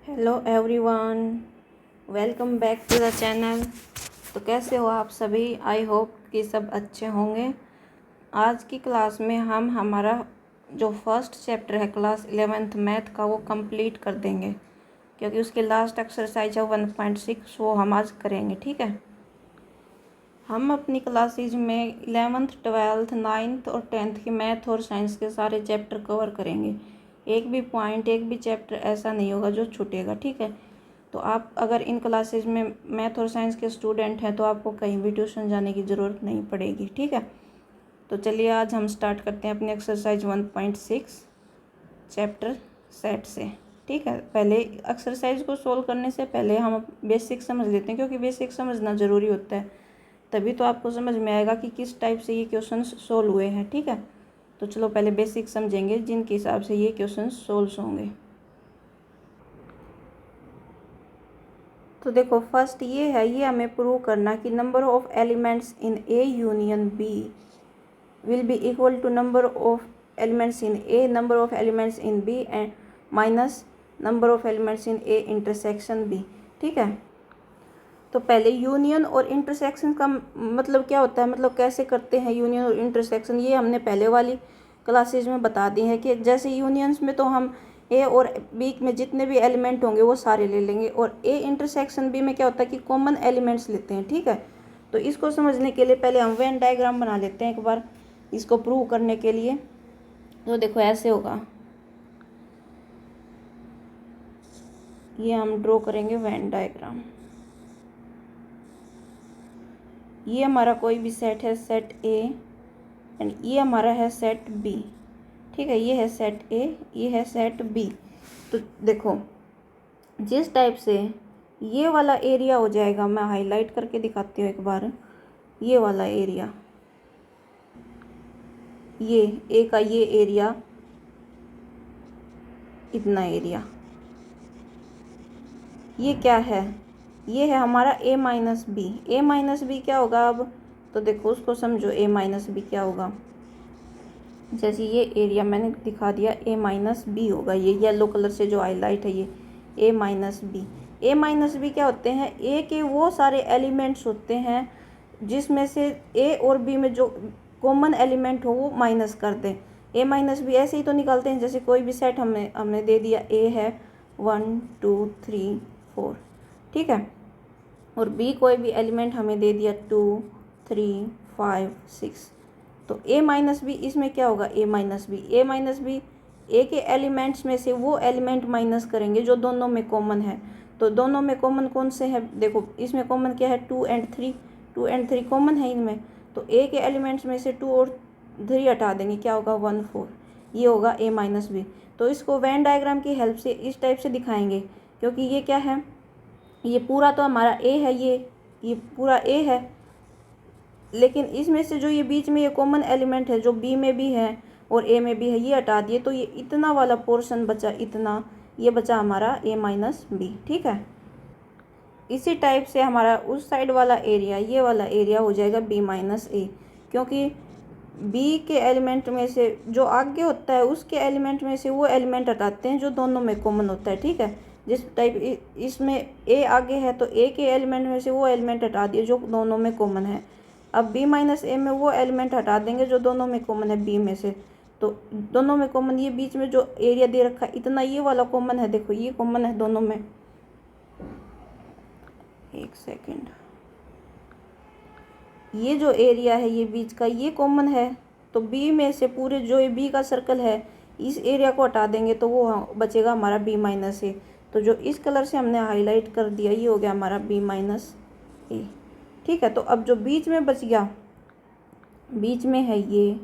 Hello everyone, welcome back to the channel. तो कैसे हो आप सभी? आई होप कि सब अच्छे होंगे। आज की क्लास में हम हमारा जो फर्स्ट चैप्टर है क्लास 11th मैथ का वो कंप्लीट कर देंगे, क्योंकि उसके लास्ट एक्सरसाइज है 1.6 वो हम आज करेंगे। ठीक है, हम अपनी क्लासेज में 11th 12th 9th और 10th की मैथ और साइंस के सारे चैप्टर कवर करेंगे। एक भी पॉइंट, एक भी चैप्टर ऐसा नहीं होगा जो छूटेगा। ठीक है, तो आप अगर इन क्लासेज में मैथ और साइंस के स्टूडेंट हैं तो आपको कहीं भी ट्यूशन जाने की ज़रूरत नहीं पड़ेगी। ठीक है, तो चलिए आज हम स्टार्ट करते हैं अपनी एक्सरसाइज 1.6 चैप्टर सेट से। ठीक है, पहले एक्सरसाइज को सोल्व करने से पहले हम बेसिक समझ लेते हैं, क्योंकि बेसिक समझना ज़रूरी होता है, तभी तो आपको समझ में आएगा कि किस टाइप से ये क्वेश्चन सोल्व हुए हैं। ठीक है, तो चलो पहले बेसिक समझेंगे जिनके हिसाब से ये क्वेश्चन सोल्व होंगे। तो देखो, फर्स्ट ये है, ये हमें प्रूव करना कि number of elements in A union B will be equal to number of elements in A, number of elements in B and minus number of elements in A intersection B. ठीक है, तो पहले union और intersection का मतलब क्या होता है, मतलब कैसे करते हैं यूनियन और इंटरसेक्शन, ये हमने पहले वाली क्लासेज में बता दी है कि जैसे यूनियंस में तो हम ए और बी में जितने भी एलिमेंट होंगे वो सारे ले लेंगे, और ए इंटरसेक्शन बी में क्या होता है कि कॉमन एलिमेंट्स लेते हैं। ठीक है, तो इसको समझने के लिए पहले हम वेन डायग्राम बना लेते हैं एक बार, इसको प्रूव करने के लिए। तो देखो ऐसे होगा, ये हम ड्रॉ करेंगे वेन डायग्राम। ये हमारा कोई भी सेट है, सेट ए, एंड ये हमारा है सेट बी। ठीक है, ये है सेट ए, ये है सेट बी। तो देखो जिस टाइप से ये वाला एरिया हो जाएगा, मैं हाईलाइट करके दिखाती हूँ एक बार। ये वाला एरिया, ये ए का ये एरिया, इतना एरिया, ये क्या है, ये है हमारा ए minus B. A minus B क्या होगा अब, तो देखो उसको समझो, ए माइनस बी क्या होगा। जैसे ये एरिया मैंने दिखा दिया, ए माइनस बी होगा, ये येलो कलर से जो हाईलाइट है ये ए minus B. A minus B क्या होते हैं, ए के वो सारे एलिमेंट्स होते हैं जिसमें से ए और बी में जो कॉमन एलिमेंट हो वो माइनस कर दें। ए माइनस बी ऐसे ही तो निकालते हैं, जैसे कोई भी सेट हमने दे दिया, ए है 1 2 3 4। ठीक है, और बी कोई भी एलिमेंट हमें दे दिया 2 3 5 6। तो ए माइनस बी इसमें क्या होगा, ए minus B, A minus B ए के एलिमेंट्स में से वो एलिमेंट माइनस करेंगे जो दोनों में कॉमन है। तो दोनों में कॉमन कौन से है, देखो इसमें कॉमन क्या है, 2 एंड 3, 2 एंड 3 कॉमन है इनमें। तो ए के एलिमेंट्स में से 2 और 3 हटा देंगे, क्या होगा 1 4, ये होगा ए माइनस बी। तो इसको वेन डायग्राम की हेल्प से इस टाइप से दिखाएंगे, क्योंकि ये क्या है, ये पूरा तो हमारा ए है, ये पूरा ए है, लेकिन इसमें से जो ये बीच में ये कॉमन एलिमेंट है जो बी में भी है और ए में भी है, ये हटा दिए, तो ये इतना वाला पोर्शन बचा, इतना ये बचा हमारा ए माइनस बी। ठीक है, इसी टाइप से हमारा उस साइड वाला एरिया, ये वाला एरिया हो जाएगा बी माइनस ए, क्योंकि बी के एलिमेंट में से जो आगे होता है उसके एलिमेंट में से वो एलिमेंट हटाते हैं जो दोनों में कॉमन होता है। ठीक है, जिस टाइप इसमें ए आगे है तो ए के एलिमेंट में से वो एलिमेंट हटा दिए जो दोनों में कॉमन है। अब बी माइनस ए में वो एलिमेंट हटा देंगे जो दोनों में कॉमन है बी में से। तो दोनों में कॉमन, ये बीच में जो एरिया दे रखा है इतना, ये वाला कॉमन है, देखो ये कॉमन है दोनों में। एक सेकेंड, ये जो एरिया है ये बीच का ये कॉमन है, तो बी में से पूरे जो ये बी का सर्कल है इस एरिया को हटा देंगे तो वो बचेगा हमारा बी माइनस ए। तो जो इस कलर से हमने हाईलाइट कर दिया ये हो गया हमारा बी माइनस ए। ठीक है, तो अब जो बीच में बच गया, बीच में है ये,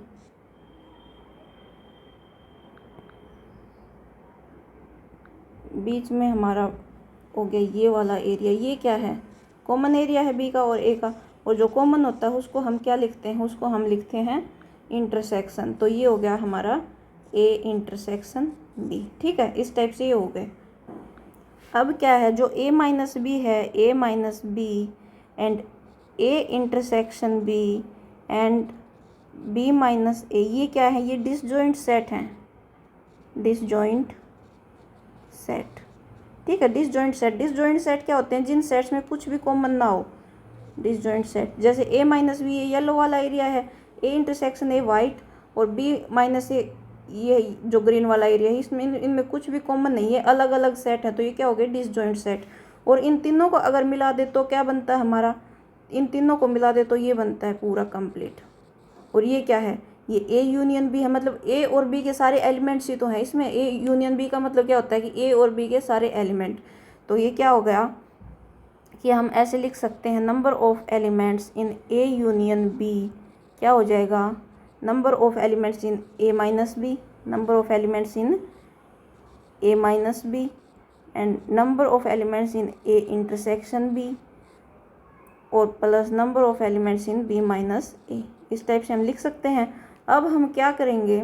बीच में हमारा हो गया ये वाला एरिया, ये क्या है, कॉमन एरिया है बी का और ए का, और जो कॉमन होता है उसको हम क्या लिखते हैं, उसको हम लिखते हैं इंटरसेक्शन। तो ये हो गया हमारा ए इंटरसेक्शन बी। ठीक है, इस टाइप से ये हो गए। अब क्या है, जो ए माइनस बी है, A minus B and A intersection B and B minus A, ये क्या है, ये डिसजॉइंट सेट हैं, डिसजॉइंट सेट। ठीक है। डिसजॉइंट सेट क्या होते हैं? जिन सेट्स में कुछ भी कॉमन ना हो, डिसजॉइंट सेट। जैसे ए माइनस बी ये येलो वाला एरिया है, ए इंटरसेक्शन ए वाइट, और बी माइनस ए ये जो ग्रीन वाला एरिया है, इसमें इनमें कुछ भी कॉमन नहीं है, अलग अलग सेट है, तो ये क्या हो गया? Disjoint set. और इन तीनों को अगर मिला दे तो क्या बनता है हमारा? इन तीनों को मिला दे तो ये बनता है पूरा कंप्लीट। और ये क्या है? ये ए यूनियन बी है, मतलब ए और बी के सारे एलिमेंट्स ही तो हैं इसमें। ए यूनियन बी का मतलब क्या होता है कि ए और बी के सारे एलिमेंट। तो ये क्या हो गया कि हम ऐसे लिख सकते हैं, number of elements in A union B क्या हो जाएगा? Number of elements in A minus B, number of elements in A minus B, and number of elements in A intersection B, और plus number of elements in B minus A. इस type से हम लिख सकते हैं। अब हम क्या करेंगे?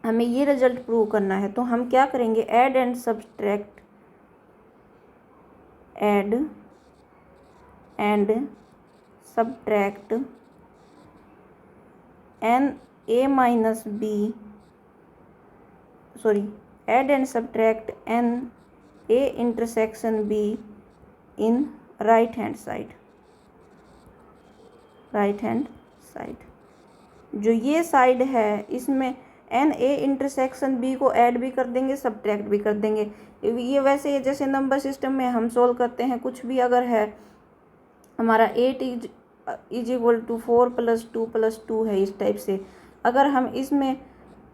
हमें ये रिजल्ट प्रूव करना है, तो हम क्या करेंगे? Add and subtract, add and subtract n A minus B, sorry, add and subtract n A intersection B in right hand side, right hand side. जो ये साइड है इसमें एन ए इंटरसेक्शन बी को ऐड भी कर देंगे, subtract भी कर देंगे। ये वैसे जैसे नंबर सिस्टम में हम सोल्व करते हैं, कुछ भी अगर है हमारा 8 इज इक्वल टू 4 + 2 + 2 है, इस टाइप से अगर हम इसमें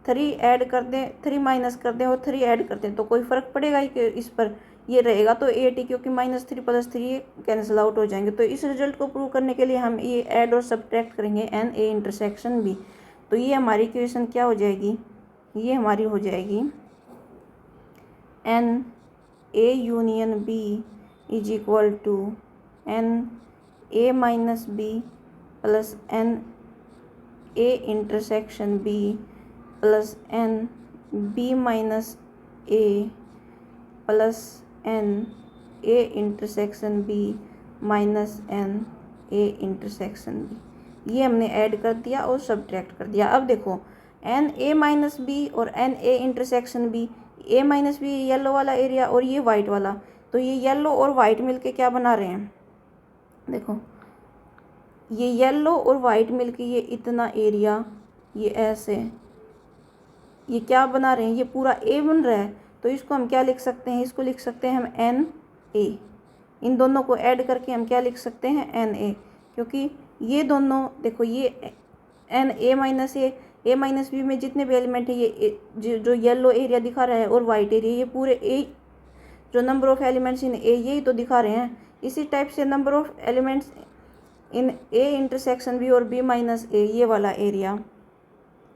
3 ऐड कर दें, 3 माइनस कर दें और 3 ऐड कर दें तो कोई फ़र्क पड़ेगा ही कि इस पर? ये रहेगा तो 8 ही, क्योंकि -3 + 3 कैंसिल आउट हो जाएंगे। तो इस रिजल्ट को प्रूव करने के लिए हम ये ऐड और सब्ट्रैक्ट करेंगे एन ए इंटरसेक्शन बी। तो ये हमारी इक्वेशन क्या हो जाएगी? ये हमारी हो जाएगी n A union B is equal to n A minus B plus n A intersection B plus n B minus A plus n A intersection B minus n A intersection B. ये हमने add कर दिया और subtract कर दिया। अब देखो n A minus B और n A intersection B, A minus B yellow वाला एरिया और ये वाइट वाला, तो ये येलो और वाइट मिलके क्या बना रहे हैं? देखो ये येलो और वाइट मिलके ये इतना एरिया, ये ऐसे, ये क्या बना रहे हैं? ये पूरा ए बन रहा है। तो इसको हम क्या लिख सकते हैं? इसको लिख सकते हैं हम एन ए। इन दोनों को ऐड करके हम क्या लिख सकते हैं? एन ए, क्योंकि ये दोनों देखो, ये एन ए माइनस बी में जितने भी एलिमेंट है, ये जो येलो एरिया दिखा रहा है और वाइट एरिया, ये पूरे ए, जो number of elements in A यही तो दिखा रहे हैं। इसी टाइप से number of elements in A intersection B और बी माइनस ए, ये वाला एरिया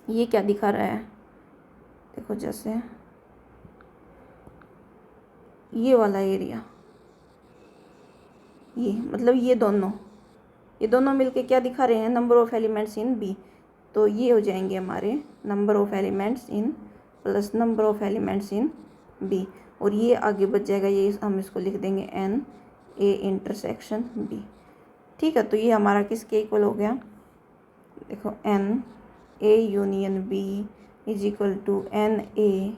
ये क्या दिखा रहा है? देखो जैसे ये वाला एरिया, ये मतलब ये दोनों मिलके क्या दिखा रहे हैं? Number of elements in B. तो ये हो जाएंगे हमारे number of elements in plus number of elements in B, और ये आगे बच जाएगा, ये हम इसको लिख देंगे एन ए इंटरसेक्शन बी। ठीक है, तो ये हमारा किसके इक्वल हो गया? देखो n A union B is equal to n A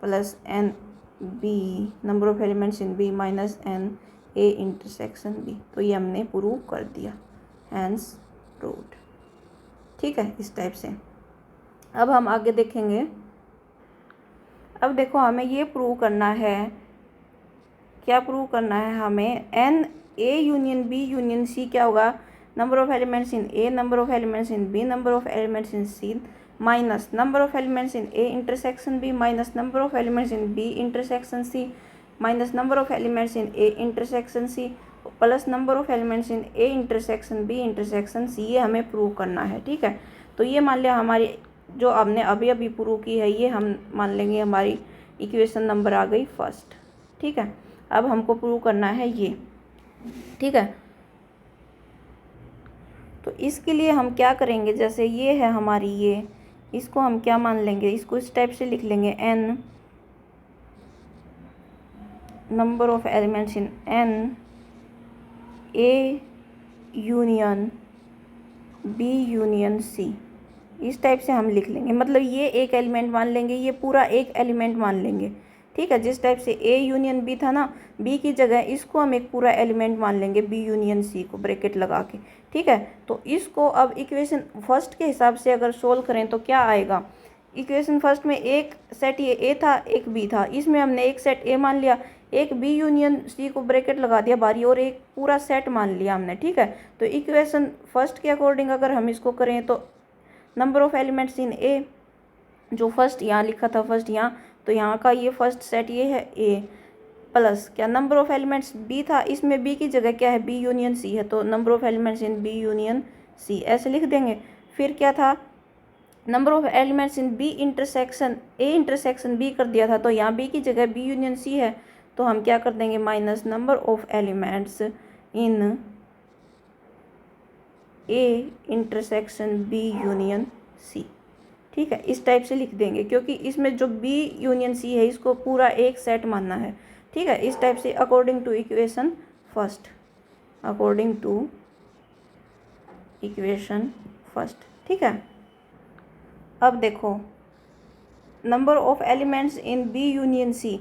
plus n B, number of elements in B minus n A intersection B. तो ये हमने प्रूव कर दिया, हैंस प्रूव्ड। ठीक है, इस टाइप से। अब हम आगे देखेंगे। अब देखो हमें ये प्रूव करना है, क्या प्रूव करना है हमें? N A union B union C क्या होगा? Number of elements in A, number of elements in B, number of elements in C minus number of elements in A intersection B minus number of elements in B intersection C minus number of elements in A intersection C plus number of elements in A intersection B intersection C. ये हमें prove करना है। ठीक है, तो ये मान लिया हमारी जो हमने अभी अभी प्रूव की है, ये हम मान लेंगे हमारी इक्वेशन नंबर आ गई फर्स्ट। ठीक है, अब हमको प्रूव करना है ये। ठीक है, तो इसके लिए हम क्या करेंगे? जैसे ये है हमारी ये, इसको हम क्या मान लेंगे? इसको इस टाइप से लिख लेंगे, n number of elements in n A union B union C. इस टाइप से हम लिख लेंगे, मतलब ये एक एलिमेंट मान लेंगे, ये पूरा एक एलिमेंट मान लेंगे। ठीक है। जिस टाइप से ए यूनियन बी था ना, बी की जगह इसको हम एक पूरा एलिमेंट मान लेंगे, बी यूनियन सी को ब्रैकेट लगा के, ठीक है। तो इसको अब इक्वेशन फर्स्ट के हिसाब से अगर सोल्व करें तो क्या आएगा, इक्वेशन फर्स्ट में एक सेट ये ए था, एक बी था, इसमें हमने एक सेट ए मान लिया, एक बी यूनियन सी को ब्रैकेट लगा दिया बारी, और एक पूरा सेट मान लिया हमने, ठीक है। तो इक्वेशन फर्स्ट के अकॉर्डिंग अगर हम इसको करें तो नंबर ऑफ एलिमेंट्स इन ए, जो फर्स्ट यहाँ लिखा था फर्स्ट यहाँ, तो यहाँ का ये फर्स्ट सेट ये है ए, प्लस क्या नंबर ऑफ एलिमेंट्स बी था, इसमें बी की जगह क्या है, बी यूनियन सी है, तो number of elements in B union C ऐसे लिख देंगे। फिर क्या था, number of elements in B intersection A intersection B कर दिया था, तो यहाँ बी की जगह बी यूनियन सी है, तो हम क्या कर देंगे, minus number of elements in A intersection B union C, ठीक है। इस टाइप से लिख देंगे, क्योंकि इसमें जो बी यूनियन सी है इसको पूरा एक सेट मानना है, ठीक है। इस टाइप से according to equation first, according to equation first, ठीक है। अब देखो number of elements in B union C,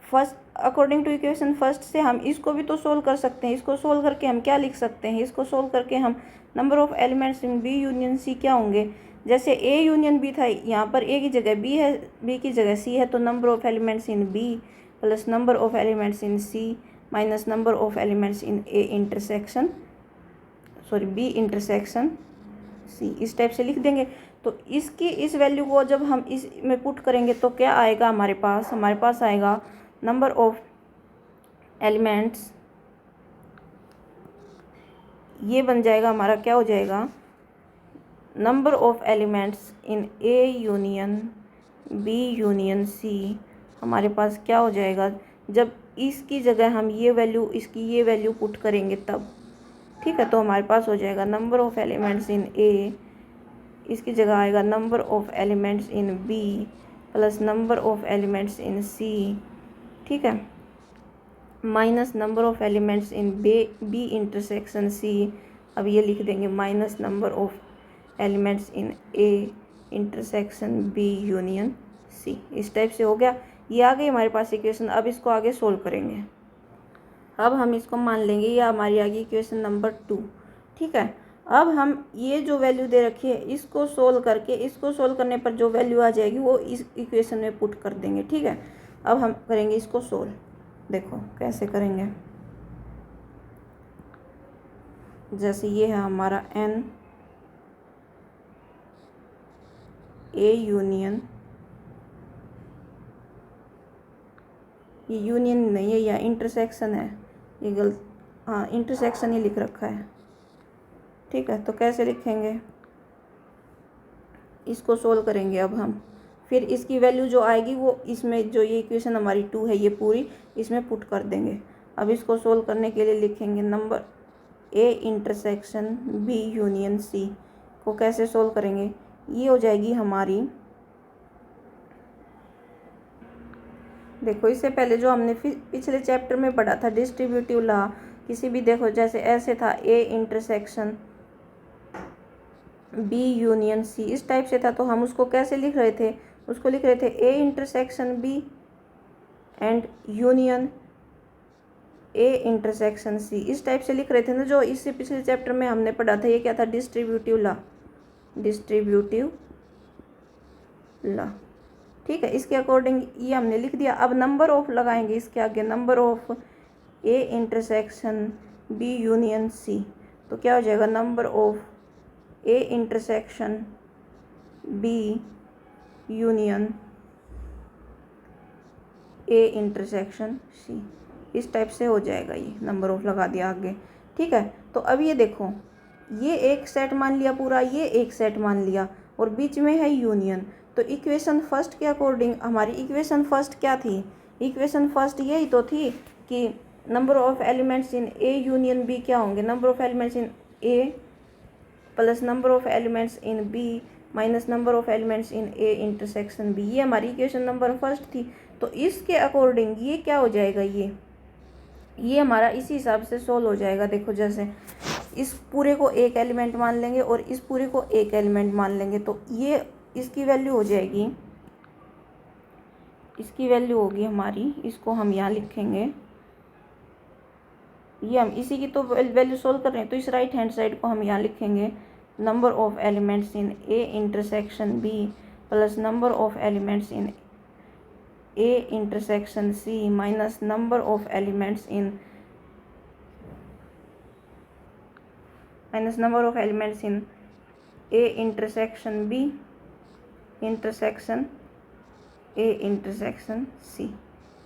first according to equation first से हम इसको भी तो सोल्व कर सकते हैं। इसको सोल्व करके हम क्या लिख सकते हैं, इसको सोल्व करके हम number of elements in B union C क्या होंगे, जैसे ए यूनियन बी था, यहाँ पर ए की जगह बी है, बी की जगह सी है, तो number of elements in B plus number of elements in C minus number of elements in A intersection B intersection C, इस टाइप से लिख देंगे। तो इसकी इस वैल्यू को जब हम इस में पुट करेंगे तो क्या आएगा हमारे पास आएगा नंबर ऑफ एलिमेंट्स, ये बन जाएगा हमारा, क्या हो जाएगा, number of elements in A union B union C, हमारे पास क्या हो जाएगा, जब इसकी जगह हम ये वैल्यू इसकी ये वैल्यू पुट करेंगे तब, ठीक है। तो हमारे पास हो जाएगा number of elements in A, इसकी जगह आएगा number of elements in B plus number of elements in C, ठीक है, minus number of elements in B intersection C, अब ये लिख देंगे minus number of elements in A intersection B union C. इस टाइप से हो गया, ये आ गई हमारे पास इक्वेशन। अब इसको आगे सोल्व करेंगे। अब हम इसको मान लेंगे ये हमारी आ गई इक्वेशन नंबर 2, ठीक है। अब हम ये जो वैल्यू दे रखी है इसको सोल्व करके, इसको सोल्व करने पर जो वैल्यू आ जाएगी वो इस इक्वेशन में पुट कर देंगे, ठीक है। अब हम करेंगे इसको सोल्व, देखो कैसे करेंगे। जैसे ये है हमारा n ए यूनियन, ये यूनियन नहीं है, या इंटरसेक्शन है, ये गलत, हाँ इंटरसेक्शन ही लिख रखा है, ठीक है। तो कैसे लिखेंगे, इसको सोल्व करेंगे अब हम, फिर इसकी वैल्यू जो आएगी वो इसमें, जो ये इक्वेशन हमारी 2 है ये पूरी इसमें पुट कर देंगे। अब इसको सोल्व करने के लिए लिखेंगे number A intersection B union C को कैसे सोल्व करेंगे, ये हो जाएगी हमारी, देखो इससे पहले जो हमने पिछले चैप्टर में पढ़ा था डिस्ट्रीब्यूटिव लॉ, किसी भी देखो जैसे ऐसे था A intersection B union C, इस टाइप से था, तो हम उसको कैसे लिख रहे थे, उसको लिख रहे थे A intersection B and union A intersection C, इस टाइप से लिख रहे थे ना, जो इससे पिछले चैप्टर में हमने पढ़ा था। ये क्या था, डिस्ट्रीब्यूटिव लॉ, ठीक है। इसके अकॉर्डिंग ये हमने लिख दिया। अब नंबर ऑफ लगाएंगे इसके आगे, number of A intersection B union C, तो क्या हो जाएगा, number of A intersection B union A intersection C, इस टाइप से हो जाएगा। ये नंबर ऑफ लगा दिया आगे, ठीक है। तो अब ये देखो, ये एक सेट मान लिया पूरा, ये एक सेट मान लिया, और बीच में है यूनियन। तो इक्वेशन फर्स्ट के अकॉर्डिंग हमारी इक्वेशन फर्स्ट क्या थी, इक्वेशन फर्स्ट यही तो थी कि number of elements in A union B क्या होंगे, number of elements in A plus number of elements in B minus number of elements in A intersection B, ये हमारी इक्वेशन नंबर फर्स्ट थी। तो इसके अकॉर्डिंग ये क्या हो जाएगा, ये हमारा इसी हिसाब से सोल्व हो जाएगा। देखो जैसे इस पूरे को एक एलिमेंट मान लेंगे और इस पूरे को एक एलिमेंट मान लेंगे, तो ये इसकी वैल्यू हो जाएगी इसकी वैल्यू होगी हमारी, इसको हम यहाँ लिखेंगे, ये हम इसी की तो वैल्यू सोल्व कर रहे हैं, तो इस राइट हैंड साइड को हम यहाँ लिखेंगे number of elements in A intersection B plus number of elements in A intersection C minus number of elements in A intersection B intersection A intersection C.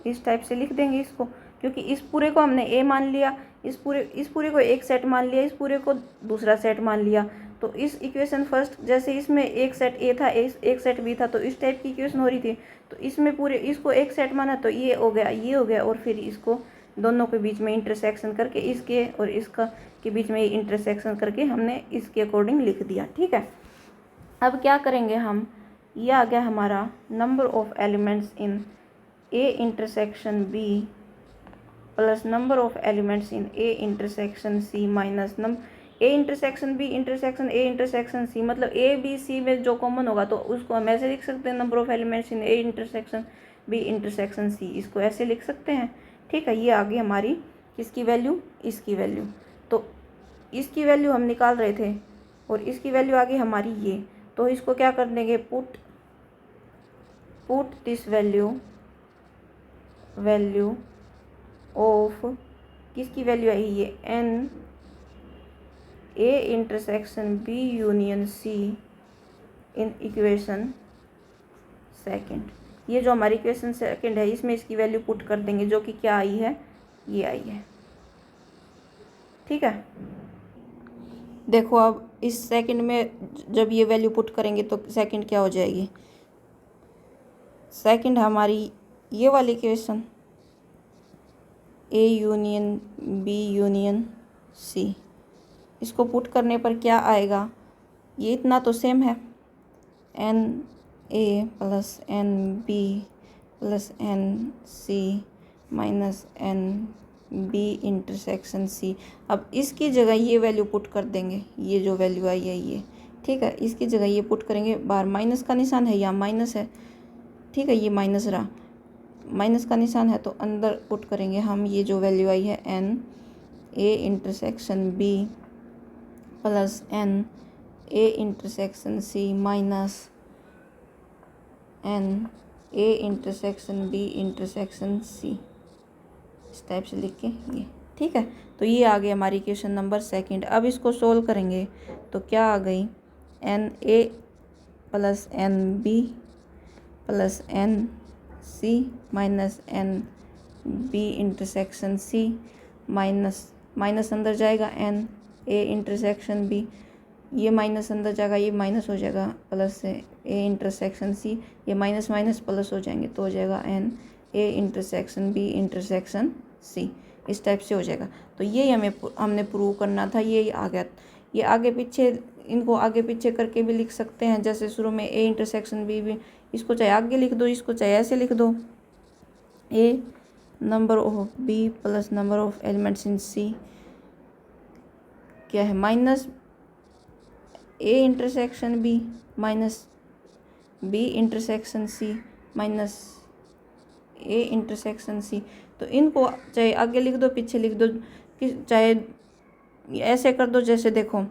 इस टाइप से लिख देंगे इसको, क्योंकि इस पूरे को हमने ए मान लिया, इस पूरे को एक सेट मान लिया, इस पूरे को दूसरा सेट मान लिया। तो इस इक्वेशन फर्स्ट, जैसे इसमें एक सेट ए था, एक सेट बी था, तो इस टाइप की इक्वेशन हो रही थी। तो इसमें पूरे इसको एक सेट माना, तो ये हो गया, ये हो गया, और फिर इसको दोनों के बीच में इंटरसेक्शन करके, इसके और इसका के बीच में इंटरसेक्शन करके हमने इसके अकॉर्डिंग लिख दिया। ठीक है, अब क्या करेंगे हम, ये आ गया हमारा number of elements in A intersection B plus number of elements in A intersection C minus A intersection B intersection A intersection C, मतलब ए बी सी में जो कॉमन होगा तो उसको हम ऐसे लिख सकते हैं, number of elements in A intersection B intersection C, इसको ऐसे लिख सकते हैं। ठीक है, ये आ गई हमारी किसकी वैल्यू, इसकी वैल्यू। तो इसकी वैल्यू हम निकाल रहे थे और इसकी वैल्यू आ गई हमारी ये, तो इसको क्या कर देंगे, पुट दिस वैल्यू ऑफ किसकी वैल्यू आई, ये n A intersection B union C in equation second. ये जो हमारी इक्वेशन सेकंड है, इसमें इसकी वैल्यू पुट कर देंगे, जो कि क्या आई है, ये आई है। ठीक है, देखो अब इस सेकंड में जब ये वैल्यू पुट करेंगे तो सेकंड क्या हो जाएगी, सेकंड हमारी ये वाली equation A union B union C, इसको पुट करने पर क्या आएगा, ये इतना तो सेम है, n A plus n B plus n C minus n B intersection C. अब इसकी जगह ये वैल्यू पुट कर देंगे, ये जो वैल्यू आई है ये, ठीक है, इसकी जगह ये पुट करेंगे, बाहर माइनस का निशान है, यहाँ माइनस है, ठीक है, ये माइनस रहा, माइनस का निशान है, तो अंदर पुट करेंगे हम ये जो वैल्यू आई है, n A intersection B plus n A intersection C minus n A intersection B intersection C, इस टाइप से लिख के ये। ठीक है, तो ये आ गई हमारी इक्वेशन नंबर सेकंड। अब इसको सोल्व करेंगे तो क्या आ गई, n A plus n B plus n C minus n B intersection C minus अंदर जाएगा, एन ए इंटरसेक्शन बी, ये माइनस अंदर जाएगा, ये माइनस हो जाएगा, प्लस से ए इंटरसेक्शन सी, ये माइनस माइनस प्लस हो जाएंगे, तो हो जाएगा n A intersection B intersection C, इस टाइप से हो जाएगा। तो ये हमने प्रूव करना था, ये आ गया। ये आगे पीछे, इनको आगे पीछे करके भी लिख सकते हैं, जैसे शुरू में ए इंटरसेक्शन बी भी, इसको चाहे आगे लिख दो, इसको चाहे ऐसे लिख दो, A number of B plus number of elements in C क्या है, minus A intersection B minus B intersection C minus A intersection C. तो इनको चाहे आगे लिख दो, पीछे लिख दो, चाहे ऐसे कर दो, जैसे देखो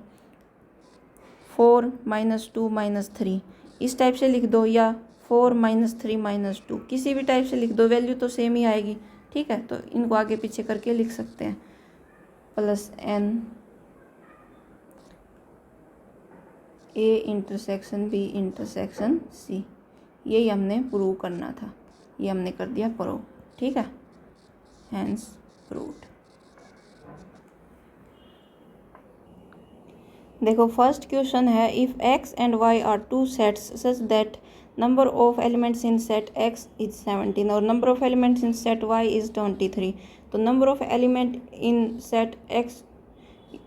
4 - 2 - 3, इस टाइप से लिख दो, या 4 - 3 - 2, किसी भी टाइप से लिख दो, वैल्यू तो सेम ही आएगी। ठीक है, तो इनको आगे पीछे करके लिख सकते हैं, plus n A intersection B intersection C, यही हमने प्रूव करना था, ये हमने कर दिया प्रूव। ठीक है, हैंस प्रूव्ड। देखो फर्स्ट क्वेश्चन है, if x and y are two sets such that number of elements in set x is 17 और number of elements in set y is 23, तो number of element in set x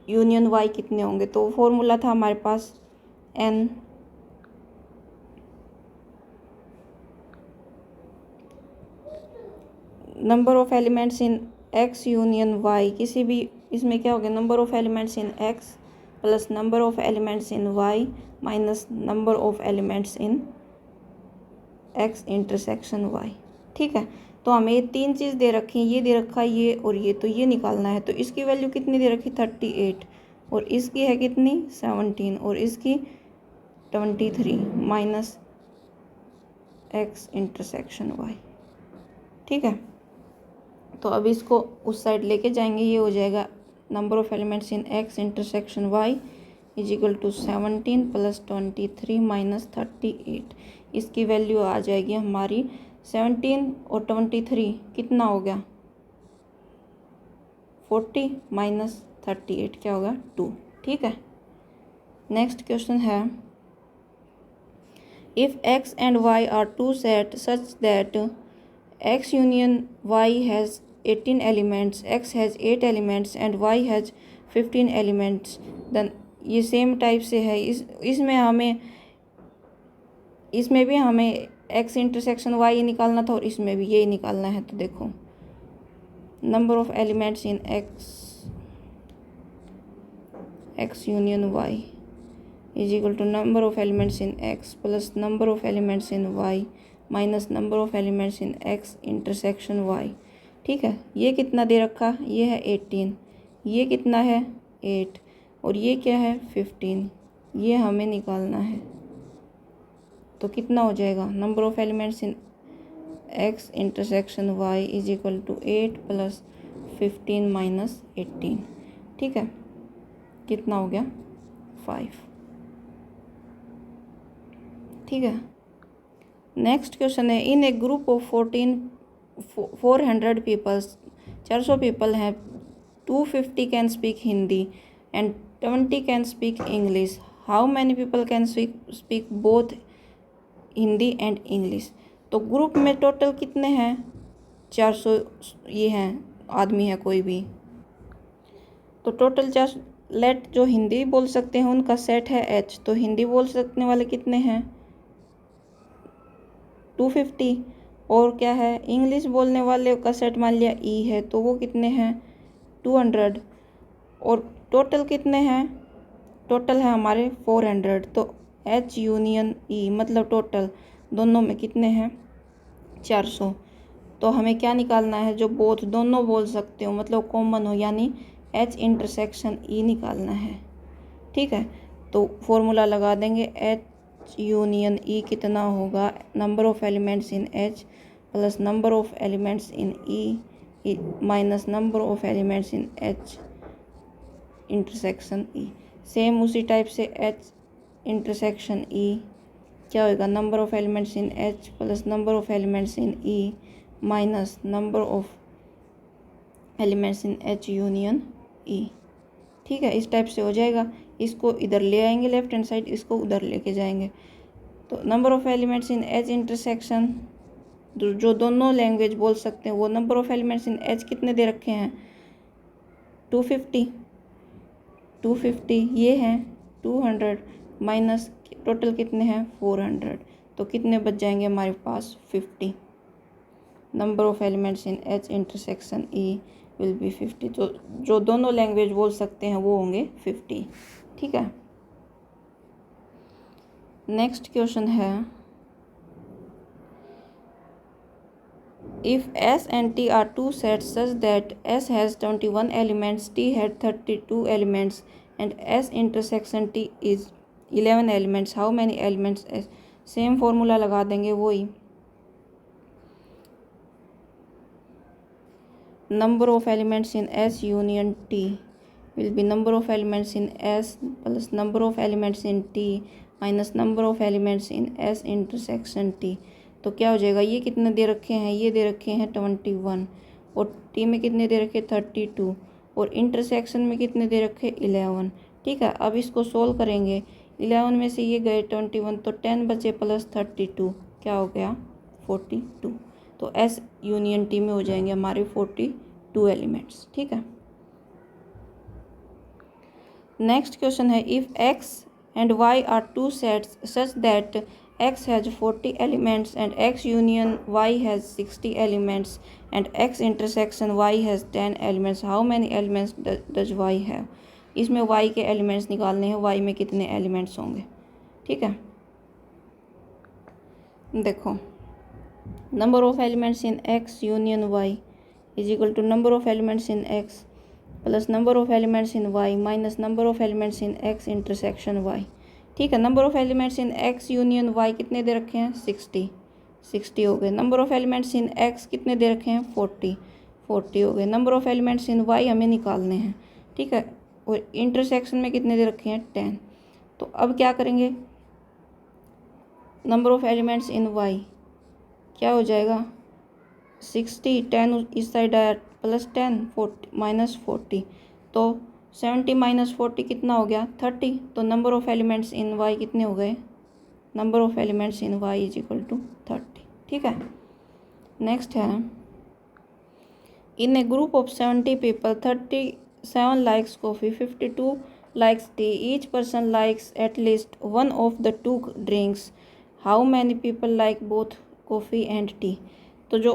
union y कितने होंगे। तो formula था हमारे पास n number of elements in x union y, किसी भी इसमें क्या हो गया, number of elements in x plus number of elements in y minus number of elements in x intersection y। ठीक है। तो हमें ये 3 चीज़ दे रखी हैं, ये दे रखा है ये और ये, तो ये निकालना है। तो इसकी वैल्यू कितनी दे रखी 38 और इसकी है कितनी 17 और इसकी 23 माइनस x इंटरसेक्शन y। ठीक है। तो अब इसको उस साइड लेके जाएंगे, ये हो जाएगा number of elements in x intersection y is equal to 17 plus 23 minus 38। इसकी वैल्यू आ जाएगी हमारी 17 और 23 कितना हो गया 40 माइनस 38 क्या होगा 2। ठीक है। नेक्स्ट क्वेश्चन है if x and y are two set such that x union y has 18 elements, x has 8 elements and y has 15 elements, then ये सेम टाइप से है। इसमें भी हमें x इंटरसेक्शन y निकालना था और इसमें भी यही निकालना है। तो देखो number of elements in x union y is equal to number of elements in x plus number of elements in y minus number of elements in x intersection y। ठीक है। ये कितना दे रखा, ये है 18, ये कितना है 8 और ये क्या है 15, ये हमें निकालना है। तो कितना हो जाएगा number of elements in x intersection y is equal to 8 plus 15 minus 18। ठीक है। कितना हो गया 5। ठीक है। नेक्स्ट क्वेश्चन है in a group of 400 peoples, 400 people हैं, 250 can speak Hindi and 20 can speak English, how many people can speak both Hindi and English. तो ग्रुप में टोटल कितने हैं 400 ये हैं आदमी है कोई भी। तो टोटल 400 लेट जो हिंदी बोल सकते हैं उनका सेट है h, तो हिंदी बोल सकने वाले कितने हैं 250 और क्या है इंग्लिश बोलने वाले का सेट मान लिया e है तो वो कितने हैं 200 और टोटल कितने हैं टोटल है हमारे 400। तो h यूनियन e मतलब टोटल दोनों में कितने हैं 400। तो हमें क्या निकालना है जो बोथ दोनों बोल सकते हो मतलब कॉमन हो, यानी h इंटरसेक्शन e निकालना है। ठीक है। तो फॉर्मूला लगा देंगे h यूनियन e कितना होगा number of elements in h plus number of elements in e minus number of elements in h intersection e। Same उसी टाइप से h इंटरसेक्शन e क्या होगा number of elements in h plus number of elements in e minus number of elements in h union e। ठीक है। इस type से हो जाएगा। इसको इधर ले आएंगे लेफ्ट हैंड साइड, इसको उधर लेके जाएंगे। तो number of elements in h intersection जो दोनों लैंग्वेज बोल सकते हैं वो number of elements in h कितने दे रखे हैं 250 ये हैं 200 माइनस टोटल कितने हैं 400, तो कितने बच जाएंगे हमारे पास 50। Number of elements in h intersection e will be 50। तो जो दोनों लैंग्वेज बोल सकते हैं वो होंगे 50। ठीक है। नेक्स्ट क्वेश्चन है if s and t are two sets such that s has 21 elements, t had 32 elements and s intersection t is 11 elements, how many elements s। Same formula लगा देंगे वही number of elements in S union T will be number of elements in S plus number of elements in T minus number of elements in S intersection T। तो क्या हो जाएगा ये कितने दे रखे हैं ये दे रखे हैं 21 और T में कितने दे रखे 32 और इंटरसेक्शन में कितने दे रखे 11। ठीक है। अब इसको सोल्व करेंगे 11 में से ये गए 21 तो 10 बचे प्लस 32 क्या हो गया 42। तो S यूनियन T में हो जाएंगे हमारे 42 एलिमेंट्स। ठीक है। नेक्स्ट क्वेश्चन है if x and y are two sets such that x has 40 elements and x union y has 60 elements and x intersection y has 10 elements, how many elements does y have. इसमें y के elements निकालने हैं, y में कितने elements होंगे। ठीक है। देखो number of elements in X union Y is equal to number of elements in X plus number of elements in Y minus number of elements in X intersection Y. ठीक है, number of elements in X union Y कितने दे रखे हैं 60 हो गए। Number of elements in X कितने दे रखे हैं 40 हो गए। Number of elements in Y हमें निकालने हैं। ठीक है, और इंटरसेक्शन में कितने दे रखे हैं 10। तो अब क्या करेंगे, number of elements in Y क्या हो जाएगा 60, 10 इस साइड आया प्लस 10 40 माइनस 40, तो 70 माइनस 40 कितना हो गया 30। तो number of elements in Y कितने हो गए, number of elements in Y is equal to 30। ठीक है, नेक्स्ट है in a group of 70 people 37 likes coffee 52 likes tea each person likes at least one of the two drinks how many people like both coffee and tea. तो जो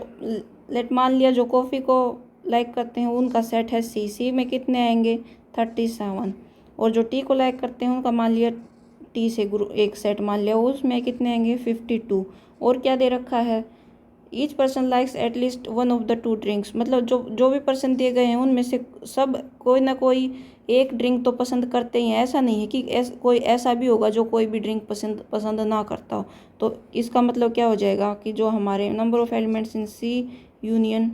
late मान लिया जो coffee को like करते हैं उनका सेट है सी में कितने आएंगे 37, और जो टी को लाइक करते हैं उनका मान लिया टी से एक सेट मान लिया उसमें कितने आएंगे 52। और क्या दे रखा है each person likes at least one of the two drinks, मतलब जो भी पर्सन दिए गए हैं उनमें से सब कोई ना कोई एक ड्रिंक तो पसंद करते ही हैं। ऐसा नहीं है कि कोई ऐसा भी होगा जो कोई भी ड्रिंक पसंद ना करता हो। तो इसका मतलब क्या हो जाएगा कि जो हमारे number of elements in C union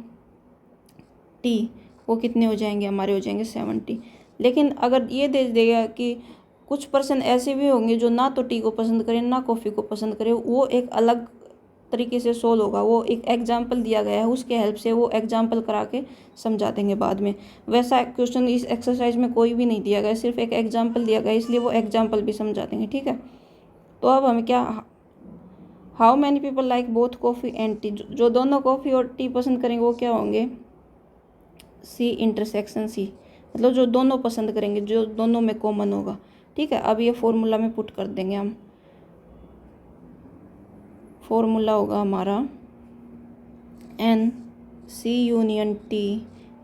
T वो कितने हो जाएंगे, हमारे हो जाएंगे 70। लेकिन अगर ये दे देगा कि कुछ पर्सन ऐसे भी होंगे जो ना तो टी को पसंद करें ना कॉफ़ी को पसंद करें, वो एक अलग तरीके से सोल्व होगा। वो एक एग्जाम्पल दिया गया है, उसके हेल्प से वो एग्जाम्पल करा के समझा देंगे बाद में। वैसा क्वेश्चन इस एक्सरसाइज में कोई भी नहीं दिया गया, सिर्फ एक एग्जाम्पल दिया गया, इसलिए वो एग्जाम्पल भी समझा देंगे। ठीक है, तो अब हमें क्या, how many people like both coffee and T, जो दोनों कॉफ़ी और टी पसंद करेंगे वो क्या होंगे सी इंटरसेक्शन सी, मतलब जो दोनों पसंद करेंगे, जो दोनों में कॉमन होगा। ठीक है, अब ये फॉर्मूला में पुट कर देंगे हम। फॉर्मूला होगा हमारा N C union T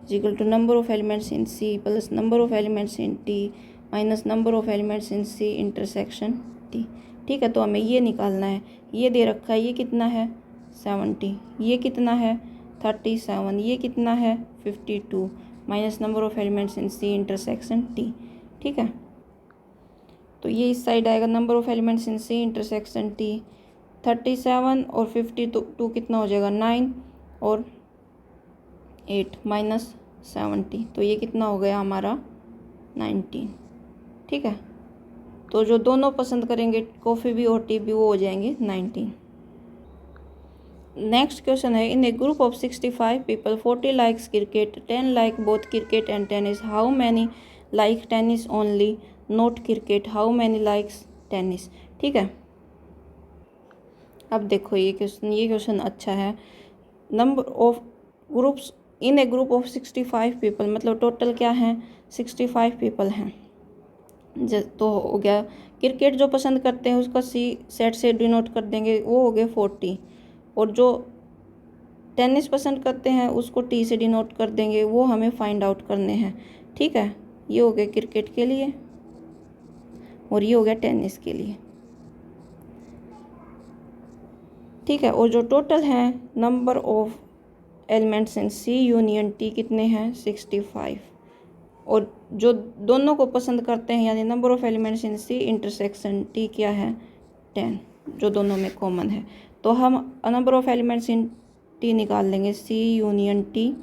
is equal to number of elements in C plus number of elements in T minus number of elements in C intersection T. ठीक है, तो हमें ये निकालना है। ये दे रखा है, ये कितना है 70, ये कितना है 37, ये कितना है 52 minus number of elements in C intersection T. ठीक है, तो ये इस साइड आएगा number of elements in C intersection T 37 और 52 कितना हो जाएगा 9 और 8 माइनस 70, तो ये कितना हो गया हमारा 19। ठीक है, तो जो दोनों पसंद करेंगे कॉफ़ी भी और टी भी वो हो जाएंगे 19। नेक्स्ट क्वेश्चन है in a group of 65 people 40 likes cricket 10 like both cricket and tennis how many like tennis only not cricket how many likes tennis. ठीक है, अब देखो ये क्वेश्चन अच्छा है। Number of groups in a group of 65 people, मतलब total क्या हैं 65 पीपल हैं। तो हो गया क्रिकेट जो पसंद करते हैं उसका सी सेट से डिनोट कर देंगे, वो हो गए 40, और जो टेनिस पसंद करते हैं उसको टी से डिनोट कर देंगे, वो हमें फाइंड आउट करने हैं। ठीक है, ये हो गया क्रिकेट के लिए और ये हो गया टेनिस के लिए। ठीक है, और जो टोटल हैं number of elements in C union T कितने हैं 65, और जो दोनों को पसंद करते हैं यानी number of elements in C intersection T क्या है 10, जो दोनों में कॉमन है। तो हम number of elements in T निकाल लेंगे, C union T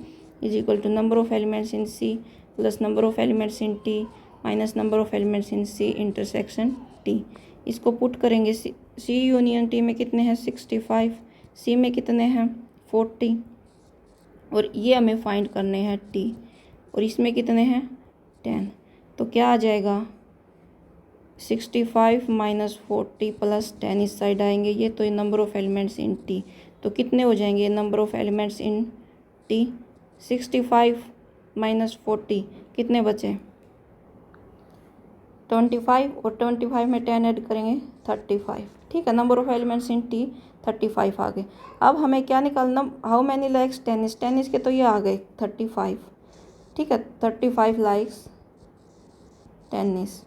is equal to number of elements in C plus number of elements in T minus number of elements in C intersection T. इसको put करेंगे, C union T में कितने हैं 65, सी में कितने हैं 40, और ये हमें फाइंड करने हैं टी, और इसमें कितने हैं 10। तो क्या आ जाएगा 65 माइनस 40 प्लस 10 इस साइड आएंगे, ये तो ये number of elements in T, तो कितने हो जाएंगे number of elements in T 65 minus 40 कितने बचे 25, और 25 में 10 ऐड करेंगे 35। ठीक है, number of elements in T 35 आ गए। अब हमें क्या निकालना, how many likes tennis, tennis के तो ये आ गए 35। ठीक है, 35 लाइक्स टेनिस।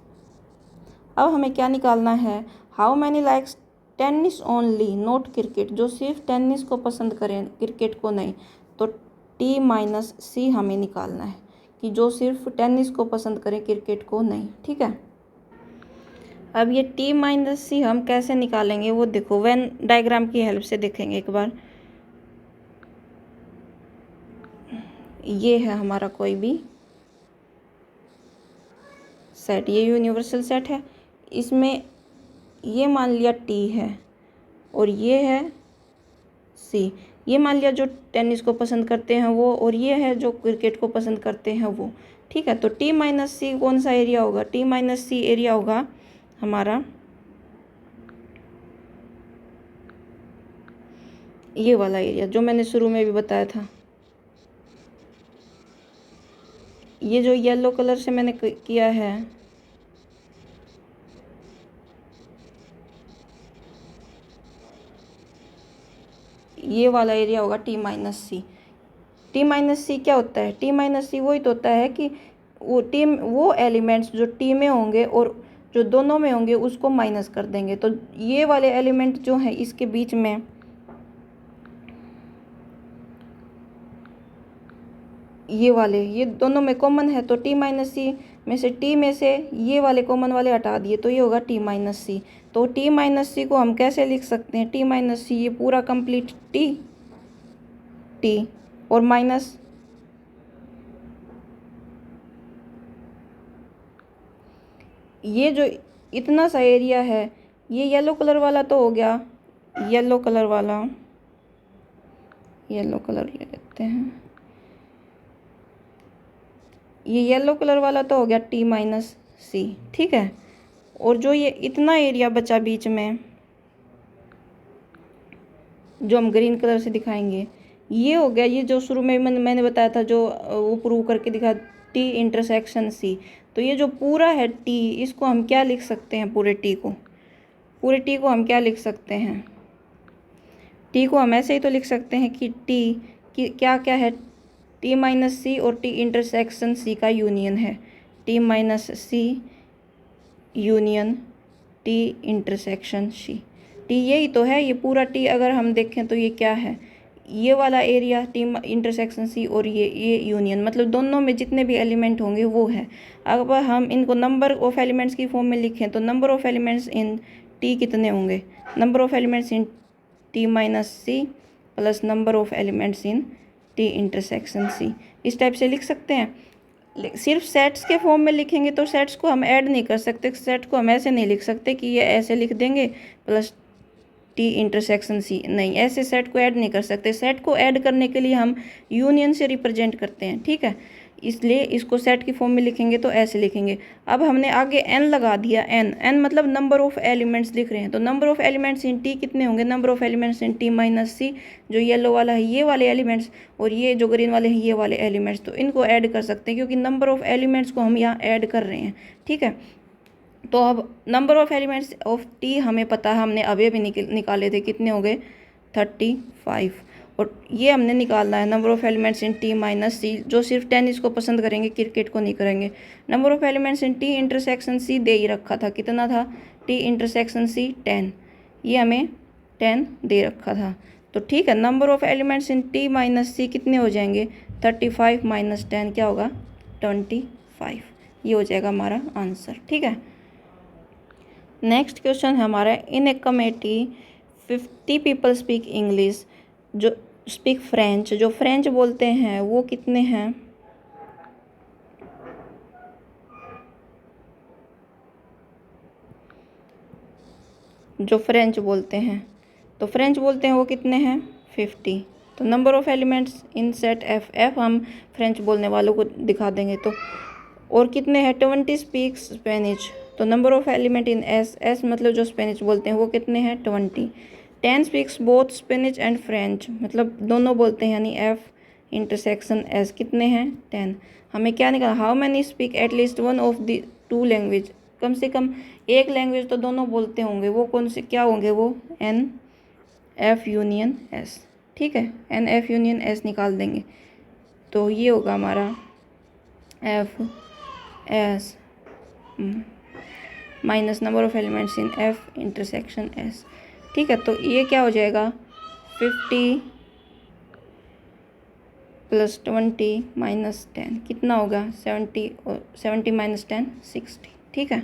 अब हमें क्या निकालना है, how many likes tennis only not cricket, जो सिर्फ टेनिस को पसंद करें क्रिकेट को नहीं, तो टी माइनस सी हमें निकालना है कि जो सिर्फ टेनिस को पसंद करें क्रिकेट को नहीं। ठीक है, अब ये टी माइनस सी हम कैसे निकालेंगे वो देखो, वेन डायग्राम की हेल्प से देखेंगे एक बार। ये है हमारा कोई भी सेट, ये यूनिवर्सल सेट है, इसमें ये मान लिया टी है और ये है सी, ये मान लिया जो टेनिस को पसंद करते हैं वो, और ये है जो क्रिकेट को पसंद करते हैं वो। ठीक है, तो टी माइनस सी कौन सा एरिया होगा, टी माइनस सी एरिया होगा हमारा ये वाला एरिया जो मैंने शुरू में भी बताया था। ये जो येलो कलर से मैंने किया है, ये वाला एरिया होगा टी माइनस सी। टी माइनस सी क्या होता है, टी माइनस सी वही तो होता है कि वो एलिमेंट्स जो टी में होंगे और जो दोनों में होंगे उसको माइनस कर देंगे। तो ये वाले एलिमेंट जो हैं इसके बीच में, ये वाले ये दोनों में कॉमन है, तो टी माइनस सी में से टी में से ये वाले कॉमन वाले हटा दिए तो ये होगा टी माइनस सी। तो टी माइनस सी को हम कैसे लिख सकते हैं, टी माइनस सी ये पूरा कंप्लीट टी और माइनस ये जो इतना सा एरिया है, ये येलो कलर वाला तो हो गया, येलो कलर वाला, येलो कलर ले लेते हैं, ये येलो कलर वाला तो हो गया टी माइनस सी। ठीक है, और जो ये इतना एरिया बचा बीच में जो हम ग्रीन कलर से दिखाएंगे, ये हो गया, ये जो शुरू में मैंने बताया था जो वो प्रूव करके दिखा, टी इंटरसेक्शन सी। तो ये जो पूरा है टी, इसको हम क्या लिख सकते हैं, पूरे टी को हम क्या लिख सकते हैं, टी को हम ऐसे ही तो लिख सकते हैं कि टी की क्या क्या है, टी माइनस सी और टी इंटरसेक्शन सी का यूनियन है, T minus C union T intersection C. T यही तो है, ये पूरा टी अगर हम देखें तो ये क्या है, ये वाला एरिया टी इंटरसेक्शन सी और ये यूनियन, मतलब दोनों में जितने भी एलिमेंट होंगे वो है। अगर हम इनको नंबर ऑफ एलिमेंट्स की फॉर्म में लिखें तो number of elements in T कितने होंगे, number of elements in T minus C plus number of elements in T intersection C, इस टाइप से लिख सकते हैं। सिर्फ सेट्स के फॉर्म में लिखेंगे तो सेट्स को हम ऐड नहीं कर सकते, सेट को हम ऐसे नहीं लिख सकते कि ये ऐसे लिख देंगे प्लस टी इंटरसेक्शन सी, नहीं, ऐसे सेट को ऐड नहीं कर सकते। सेट को ऐड करने के लिए हम यूनियन से रिप्रेजेंट करते हैं। ठीक है, इसलिए इसको सेट की फॉर्म में लिखेंगे तो ऐसे लिखेंगे। अब हमने आगे एन लगा दिया, एन मतलब नंबर ऑफ एलिमेंट्स लिख रहे हैं, तो number of elements in T कितने होंगे, number of elements in T minus C, जो येलो वाला है ये वाले एलिमेंट्स और ये जो ग्रीन वाले हैं ये वाले एलिमेंट्स, तो इनको ऐड कर सकते हैं क्योंकि नंबर ऑफ एलिमेंट्स को हम यहाँ ऐड कर रहे हैं। ठीक है, तो अब number of elements of T हमें पता है, हमने अभी भी निकाले थे, कितने हो गए 35, और ये हमने निकालना है number of elements in T minus C, जो सिर्फ टेनिस को पसंद करेंगे क्रिकेट को नहीं करेंगे। Number of elements in T intersection C दे ही रखा था, कितना था, टी इंटरसेक्शन सी 10, ये हमें 10 दे रखा था। तो ठीक है, number of elements in T minus C कितने हो जाएंगे, 35 माइनस 10 क्या होगा, 25, ये हो जाएगा हमारा आंसर। ठीक है, नेक्स्ट क्वेश्चन है हमारा, in a committee 50 people speak English, जो स्पीक फ्रेंच, जो फ्रेंच बोलते हैं वो कितने हैं, जो फ्रेंच बोलते हैं, तो फ्रेंच बोलते हैं वो कितने हैं 50। तो number of elements in set F हम फ्रेंच बोलने वालों को दिखा देंगे, तो और कितने हैं 20 स्पीक स्पेनिश, तो number of element in S मतलब जो स्पेनिश बोलते हैं वो कितने हैं 20। 10 speaks both Spanish and French, मतलब दोनों बोलते हैं, यानी एफ इंटरसेक्शन एस कितने हैं 10। हमें क्या निकाला, how many speak at least one of the two language, कम से कम एक लैंग्वेज तो दोनों बोलते होंगे, वो कौन से क्या होंगे, वो एन एफ यूनियन एस। ठीक है, एन एफ यूनियन एस निकाल देंगे, तो ये होगा हमारा F S minus number of elements in F intersection S. ठीक है, तो ये क्या हो जाएगा 50 + 20 - 10 कितना होगा 70 और 70 - 10 60। ठीक है,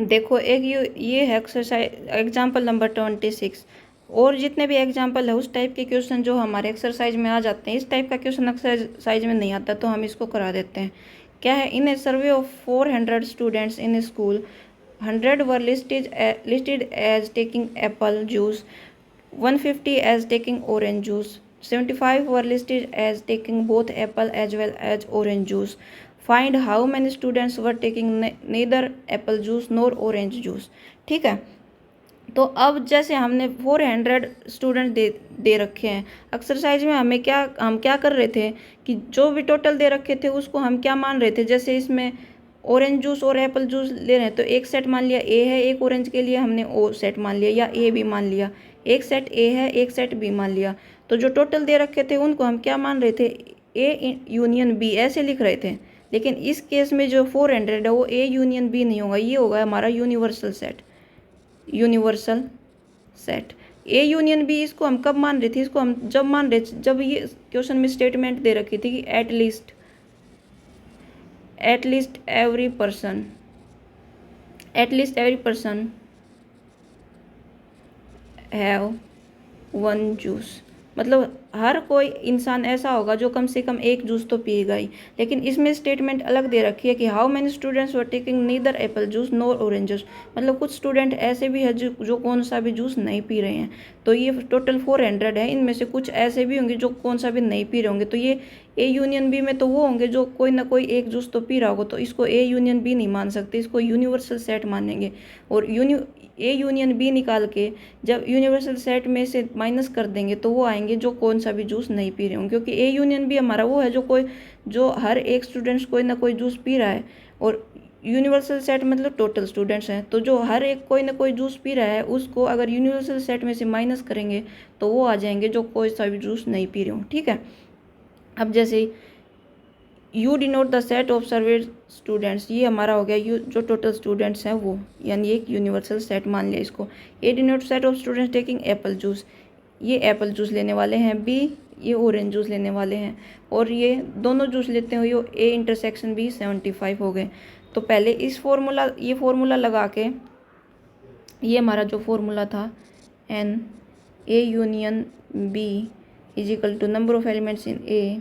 देखो एक ये है एक्सरसाइज एग्जाम्पल नंबर 26। और जितने भी एग्जाम्पल है उस टाइप के क्वेश्चन जो हमारे एक्सरसाइज में आ जाते हैं, इस टाइप का क्वेश्चन एक्सरसाइज में नहीं आता तो हम इसको करा देते हैं। क्या है, in a survey of 400 students in a school 100 were listed as taking apple juice, 150 as taking orange juice, 75 were listed as taking both apple as well as orange juice. Find how many students were taking neither apple juice nor orange juice। ठीक है, तो अब जैसे हमने 400 student they रखे हैं exercise में, हम क्या कर रहे थे कि जो भी टोटल दे रखे थे उसको हम क्या मान रहे थे। जैसे इसमें ऑरेंज जूस और एप्पल जूस ले रहे हैं तो एक सेट मान लिया ए है, एक ऑरेंज के लिए हमने ओ सेट मान लिया या ए भी मान लिया, एक सेट ए है एक सेट बी मान लिया। तो जो टोटल दे रखे थे उनको हम क्या मान रहे थे, ए यूनियन बी ऐसे लिख रहे थे। लेकिन इस केस में जो 400 है वो ए यूनियन बी नहीं होगा, ये होगा हमारा universal set. Universal set A union B, इसको हम कब मान रहे थे, इसको हम जब मान रहे थे जब ये क्वेश्चन में स्टेटमेंट दे रखी थी कि at least every person have 1 juice, मतलब हर कोई इंसान ऐसा होगा जो कम से कम एक जूस तो पिएगा ही। लेकिन इसमें स्टेटमेंट अलग दे रखी है कि how many students were taking neither Apple juice NOR orange juice, मतलब कुछ स्टूडेंट ऐसे भी है जो कौन सा भी जूस नहीं पी रहे हैं। तो ये टोटल 400 है, इनमें से कुछ ऐसे भी होंगे जो कौन सा भी नहीं पी रहे होंगे। तो ये ए यूनियन बी में तो वो होंगे जो कोई ना कोई एक जूस तो पी रहा होगा, तो इसको ए यूनियन बी नहीं मान सकते, इसको यूनिवर्सल सेट मानेंगे। और ए यूनियन बी निकाल के जब यूनिवर्सल सेट में से माइनस कर देंगे तो वो आएंगे जो कौन सा भी जूस नहीं पी रहे होंगे, क्योंकि ए यूनियन बी हमारा वो है जो हर एक स्टूडेंट्स कोई ना कोई जूस पी रहा है। और यूनिवर्सल सेट मतलब टोटल स्टूडेंट्स हैं, तो जो हर एक कोई ना कोई जूस पी रहा है उसको अगर यूनिवर्सल सेट में से माइनस करेंगे तो वो आ जाएंगे जो कोई सा भी जूस नहीं पी रहे हों। ठीक है, अब जैसे you denote the set of served students, ये हमारा हो गया यू जो टोटल स्टूडेंट्स हैं वो, यानी एक यूनिवर्सल सेट मान लिया इसको। A denote set of students taking apple juice, ये एप्पल जूस लेने वाले हैं, बी ये ऑरेंज जूस लेने वाले हैं, और ये दोनों जूस लेते हैं, ये ए इंटरसेक्शन बी 75 हो गए। तो पहले ये फार्मूला लगा के, ये हमारा जो फार्मूला था N A union B is equal to number of elements in A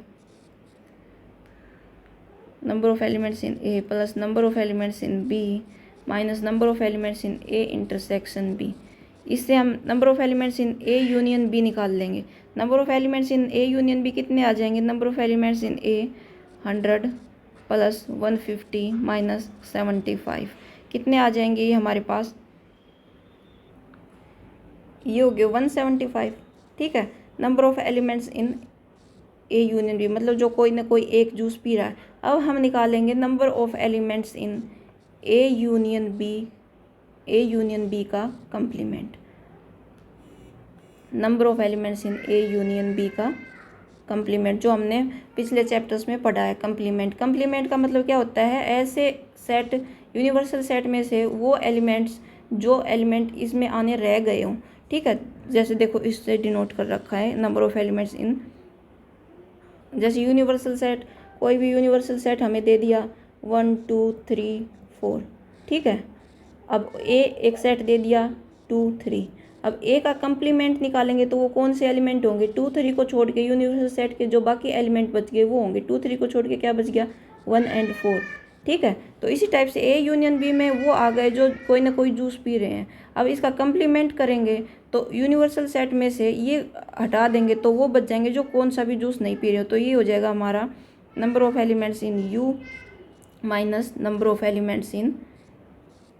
plus number of elements in B minus number of elements in A intersection B. इससे हम number of elements in A union B निकाल लेंगे। Number of elements in A union B कितने आ जाएंगे, number of elements in A 100 plus 150 minus 75 कितने आ जाएंगे, ये हमारे पास ये हो गया 175। ठीक है, number of elements in A union B मतलब जो कोई ना कोई एक जूस पी रहा है। अब हम निकालेंगे number of elements in A union B का complement, number of elements in A union B का कंप्लीमेंट जो हमने पिछले चैप्टर्स में पढ़ा है। कंप्लीमेंट का मतलब क्या होता है, ऐसे सेट यूनिवर्सल सेट में से वो एलिमेंट्स जो एलिमेंट इसमें आने रह गए हों। ठीक है, जैसे देखो इससे डिनोट कर रखा है नंबर ऑफ एलिमेंट्स इन, जैसे यूनिवर्सल सेट, कोई भी यूनिवर्सल सेट हमें दे दिया 1 2 3 4। ठीक है, अब ए एक सेट दे दिया 2 3, अब ए का कंप्लीमेंट निकालेंगे तो वो कौन से एलिमेंट होंगे, 2 3 को छोड़ के यूनिवर्सल सेट के जो बाकी एलिमेंट बच गए वो होंगे। 2 3 को छोड़ के क्या बच गया, 1 और 4। ठीक है, तो इसी टाइप से ए यूनियन बी में वो आ गए जो कोई ना कोई जूस पी रहे हैं। अब इसका कंप्लीमेंट करेंगे तो यूनिवर्सल सेट में से ये हटा देंगे तो वो बच जाएंगे जो कौन सा भी जूस नहीं पी रहे हो। तो ये हो जाएगा हमारा number of elements in U minus number of elements in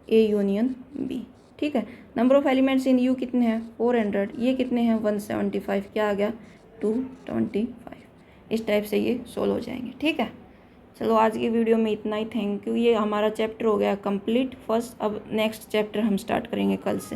A union B. ठीक है, number of elements in U कितने हैं 400, ये कितने हैं 175, क्या आ गया 225। इस टाइप से ये सोल्व हो जाएंगे। ठीक है, चलो आज की वीडियो में इतना ही। Thank you. ये हमारा चैप्टर हो गया कंप्लीट फर्स्ट। अब नेक्स्ट चैप्टर हम स्टार्ट करेंगे कल से।